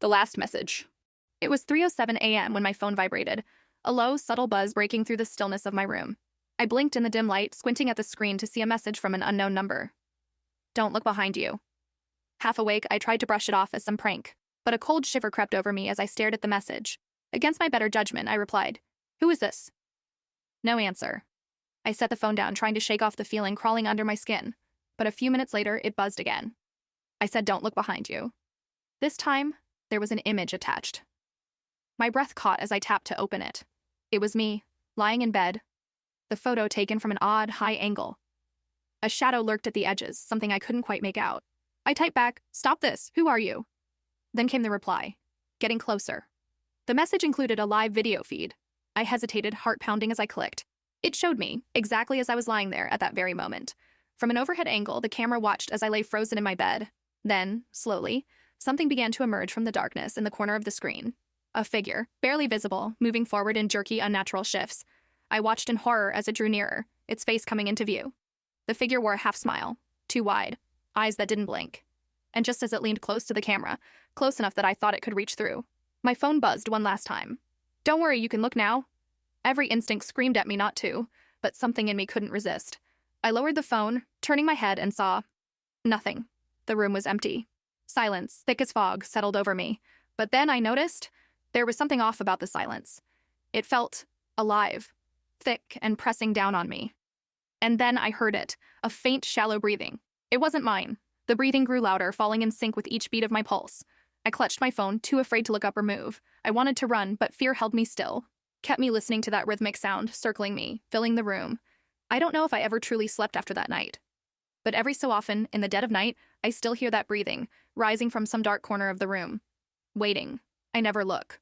The last message. It was 3:07 a.m. when my phone vibrated, a low, subtle buzz breaking through the stillness of my room. I blinked in the dim light, squinting at the screen to see a message from an unknown number. Don't look behind you. Half awake, I tried to brush it off as some prank, but a cold shiver crept over me as I stared at the message. Against my better judgment, I replied, "Who is this?" No answer. I set the phone down, trying to shake off the feeling crawling under my skin, but a few minutes later, it buzzed again. I said, "Don't look behind you." This time, there was an image attached. My breath caught as I tapped to open it. It was me, lying in bed, the photo taken from an odd, high angle. A shadow lurked at the edges, something I couldn't quite make out. I typed back, "Stop this, who are you?" Then came the reply, getting closer. The message included a live video feed. I hesitated, heart pounding as I clicked. It showed me, exactly as I was lying there at that very moment. From an overhead angle, the camera watched as I lay frozen in my bed. Then, slowly, something began to emerge from the darkness in the corner of the screen. A figure, barely visible, moving forward in jerky, unnatural shifts. I watched in horror as it drew nearer, its face coming into view. The figure wore a half smile, too wide, eyes that didn't blink. And just as it leaned close to the camera, close enough that I thought it could reach through, my phone buzzed one last time. "Don't worry, you can look now." Every instinct screamed at me not to, but something in me couldn't resist. I lowered the phone, turning my head, and saw nothing. The room was empty. Silence, thick as fog, settled over me. But then I noticed there was something off about the silence. It felt alive, thick and pressing down on me. And then I heard it, a faint, shallow breathing. It wasn't mine. The breathing grew louder, falling in sync with each beat of my pulse. I clutched my phone, too afraid to look up or move. I wanted to run, but fear held me still, kept me listening to that rhythmic sound, circling me, filling the room. I don't know if I ever truly slept after that night. But every so often, in the dead of night, I still hear that breathing, rising from some dark corner of the room. Waiting. I never look.